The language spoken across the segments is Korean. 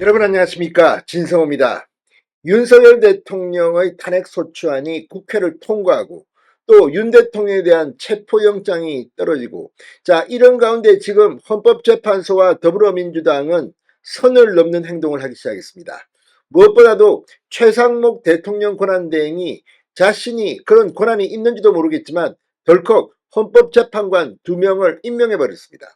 여러분 안녕하십니까, 진성호입니다. 윤석열 대통령의 탄핵소추안이 국회를 통과하고 또 윤 대통령에 대한 체포영장이 떨어지고, 자, 이런 가운데 지금 헌법재판소와 더불어민주당은 선을 넘는 행동을 하기 시작했습니다. 무엇보다도 최상목 대통령 권한대행이 자신이 그런 권한이 있는지도 모르겠지만 덜컥 헌법재판관 2명을 임명해버렸습니다.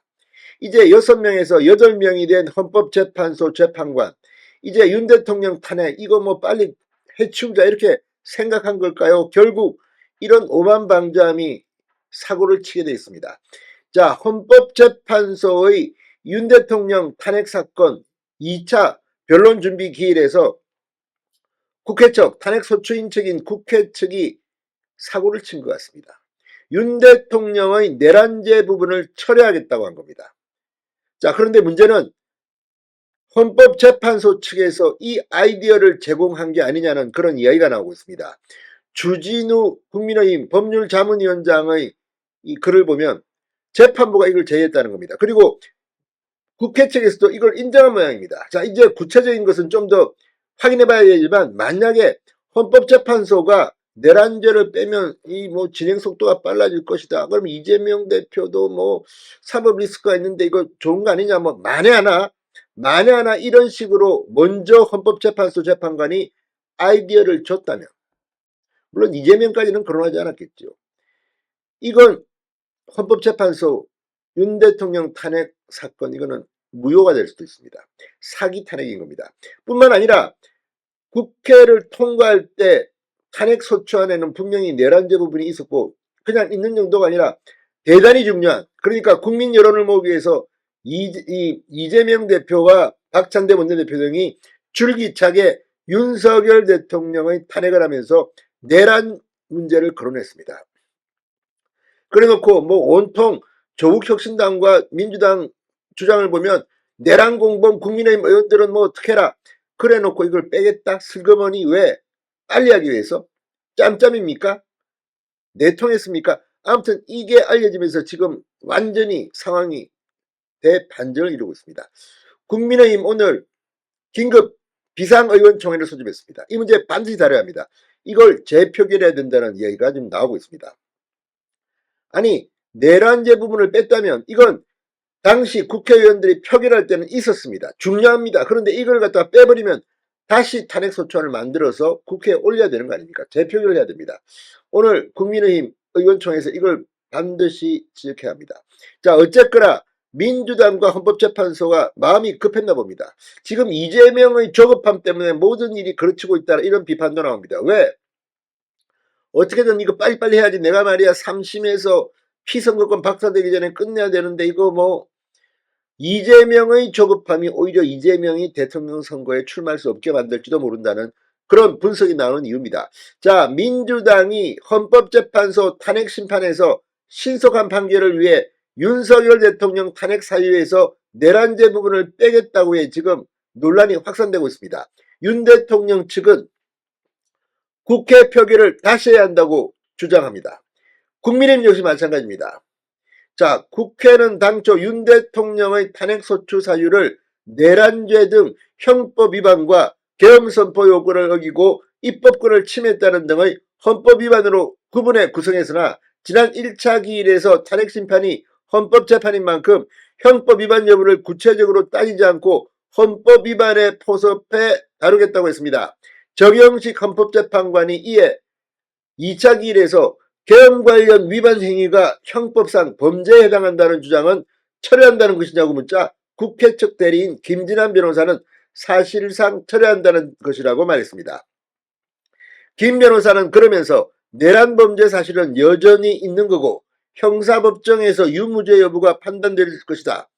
이제 6명에서 8명이 된 헌법재판소 재판관, 이제 윤 대통령 탄핵 이거 뭐 빨리 해치우자 이렇게 생각한 걸까요? 결국 이런 오만방자함이 사고를 치게 되어 있습니다. 자, 헌법재판소의 윤 대통령 탄핵 사건 2차 변론 준비 기일에서 국회 측, 탄핵소추인 측인 국회 측이 사고를 친 것 같습니다. 윤 대통령의 내란죄 부분을 철회하겠다고 한 겁니다. 자, 그런데 문제는 헌법재판소 측에서 이 아이디어를 제공한 게 아니냐는 그런 이야기가 나오고 있습니다. 주진우 국민의힘 법률자문위원장의 이 글을 보면 재판부가 이걸 제의했다는 겁니다. 그리고 국회 측에서도 이걸 인정한 모양입니다. 자, 이제 구체적인 것은 좀 더 확인해 봐야 되지만, 만약에 헌법재판소가 내란죄를 빼면 이 뭐 진행 속도가 빨라질 것이다, 그럼 이재명 대표도 뭐 사법 리스크가 있는데 이거 좋은 거 아니냐, 뭐 만에 하나 이런 식으로 먼저 헌법재판소 재판관이 아이디어를 줬다면, 물론 이재명까지는 거론하지 않았겠죠. 이건 헌법재판소 윤 대통령 탄핵 사건, 이거는 무효가 될 수도 있습니다. 사기 탄핵인 겁니다. 뿐만 아니라 국회를 통과할 때 탄핵 소추안에는 분명히 내란죄 부분이 있었고, 그냥 있는 정도가 아니라 대단히 중요한, 그러니까 국민 여론을 모으기 위해서 이재명 대표와 박찬대 원내대표 등이 줄기차게 윤석열 대통령의 탄핵을 하면서 내란 문제를 거론했습니다. 그래놓고 뭐 온통 조국혁신당과 민주당 주장을 보면 내란 공범 국민의힘 의원들은 뭐 어떻게 해라, 그래놓고 이걸 빼겠다, 슬그머니 왜 빨리 하기 위해서? 짬짬입니까? 내통했습니까? 아무튼 이게 알려지면서 지금 완전히 상황이 대반전을 이루고 있습니다. 국민의힘 오늘 긴급 비상의원총회를 소집했습니다. 이 문제 반드시 다뤄야 합니다. 이걸 재표결해야 된다는 이야기가 지금 나오고 있습니다. 아니, 내란죄 부분을 뺐다면 이건 당시 국회의원들이 표결할 때는 있었습니다. 중요합니다. 그런데 이걸 갖다가 빼버리면 다시 탄핵소추안을 만들어서 국회에 올려야 되는 거 아닙니까? 재표결을 해야 됩니다. 오늘 국민의힘 의원총회에서 이걸 반드시 지적해야 합니다. 자, 어쨌거나 민주당과 헌법재판소가 마음이 급했나 봅니다. 지금 이재명의 조급함 때문에 모든 일이 그르치고 있다, 이런 비판도 나옵니다. 왜? 어떻게든 이거 빨리빨리 해야지. 내가 말이야 3심에서 피선거권 박살되기 전에 끝내야 되는데, 이거 뭐 이재명의 조급함이 오히려 이재명이 대통령 선거에 출마할 수 없게 만들지도 모른다는 그런 분석이 나오는 이유입니다. 자, 민주당이 헌법재판소 탄핵 심판에서 신속한 판결을 위해 윤석열 대통령 탄핵 사유에서 내란죄 부분을 빼겠다고 해 지금 논란이 확산되고 있습니다. 윤 대통령 측은 국회 표결을 다시 해야 한다고 주장합니다. 국민의힘 역시 마찬가지입니다. 자, 국회는 당초 윤 대통령의 탄핵소추 사유를 내란죄 등 형법 위반과 계엄선포 요구를 어기고 입법권을 침해했다는 등의 헌법 위반으로 구분해 구성했으나, 지난 1차 기일에서 탄핵심판이 헌법재판인 만큼 형법 위반 여부를 구체적으로 따지지 않고 헌법 위반에 포섭해 다루겠다고 했습니다. 정영식 헌법재판관이 이에 2차 기일에서 계엄 관련 위반 행위가 형법상 범죄에 해당한다는 주장은 철회한다는 것이냐고 묻자, 국회 측 대리인 김진환 변호사는 사실상 철회한다는 것이라고 말했습니다. 김 변호사는 그러면서 내란 범죄 사실은 여전히 있는 거고 형사법정에서 유무죄 여부가 판단될 것이다.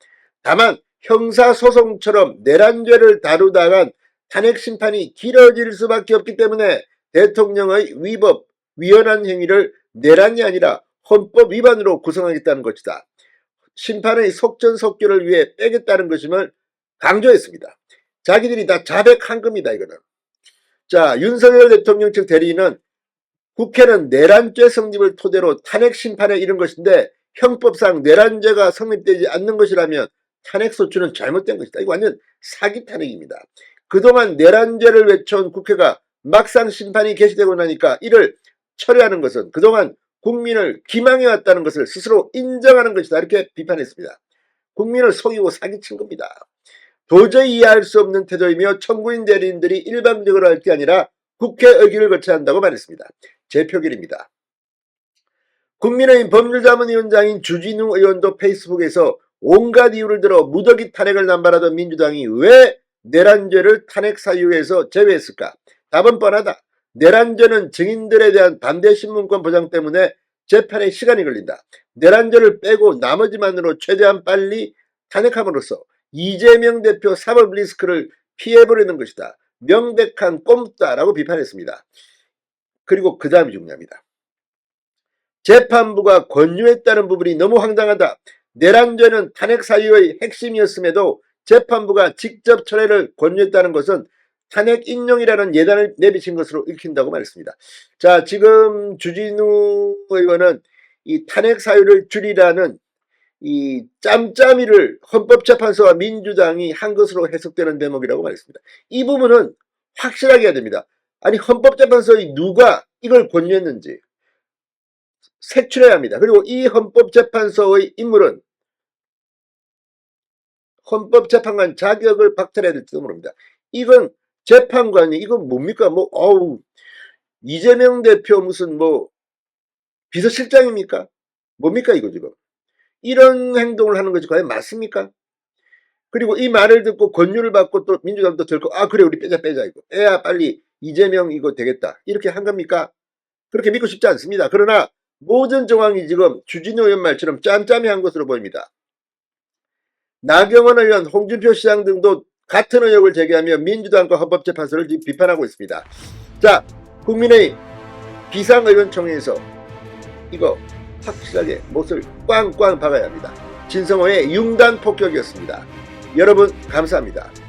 다만 형사소송처럼 내란죄를 다루다간 탄핵심판이 길어질 수밖에 없기 때문에 대통령의 위법, 위헌한 행위를 내란이 아니라 헌법 위반으로 구성하겠다는 것이다. 심판의 속전속결을 위해 빼겠다는 것임을 강조했습니다. 자기들이 다 자백한 겁니다, 이거는. 자, 윤석열 대통령 측 대리인은 국회는 내란죄 성립을 토대로 탄핵 심판에 이른 것인데 형법상 내란죄가 성립되지 않는 것이라면 탄핵소추는 잘못된 것이다. 이거 완전 사기 탄핵입니다. 그동안 내란죄를 외쳐온 국회가 막상 심판이 개시되고 나니까 이를 철회하는 것은 그동안 국민을 기망해왔다는 것을 스스로 인정하는 것이다. 이렇게 비판했습니다. 국민을 속이고 사기친 겁니다. 도저히 이해할 수 없는 태도이며 청구인 대리인들이 일방적으로 할 게 아니라 국회 의결을 거쳐야 한다고 말했습니다. 제 표결입니다. 국민의힘 법률자문위원장인 주진우 의원도 페이스북에서 온갖 이유를 들어 무더기 탄핵을 남발하던 민주당이 왜 내란죄를 탄핵 사유에서 제외했을까? 답은 뻔하다. 내란죄는 증인들에 대한 반대 신문권 보장 때문에 재판에 시간이 걸린다. 내란죄를 빼고 나머지만으로 최대한 빨리 탄핵함으로써 이재명 대표 사법 리스크를 피해버리는 것이다. 명백한 꼼수다라고 비판했습니다. 그리고 그 다음이 중요합니다. 재판부가 권유했다는 부분이 너무 황당하다. 내란죄는 탄핵 사유의 핵심이었음에도 재판부가 직접 철회를 권유했다는 것은 탄핵 인용이라는 예단을 내비친 것으로 읽힌다고 말했습니다. 자, 지금 주진우 의원은 이 탄핵 사유를 줄이라는 이 짬짬이를 헌법재판소와 민주당이 한 것으로 해석되는 대목이라고 말했습니다. 이 부분은 확실하게 해야 됩니다. 아니, 헌법재판소의 누가 이걸 권유했는지 색출해야 합니다. 그리고 이 헌법재판소의 인물은 헌법재판관 자격을 박탈해야 될지도 모릅니다. 이건 재판관이 이건 뭡니까? 이재명 대표 무슨 비서실장입니까? 뭡니까 이거 지금? 이런 행동을 하는 것이 과연 맞습니까? 그리고 이 말을 듣고 권유를 받고 또 민주당도 들고 그래 우리 빼자 이거 빼야 빨리 이재명 이거 되겠다 이렇게 한 겁니까? 그렇게 믿고 싶지 않습니다. 그러나 모든 정황이 지금 주진우 의원 말처럼 짬짬이 한 것으로 보입니다. 나경원 의원, 홍준표 시장 등도 같은 의혹을 제기하며 민주당과 헌법재판소를 지금 비판하고 있습니다. 자, 국민의힘 비상의원총회에서 이거 확실하게 못을 꽝꽝 박아야 합니다. 진성호의 융단 폭격이었습니다. 여러분 감사합니다.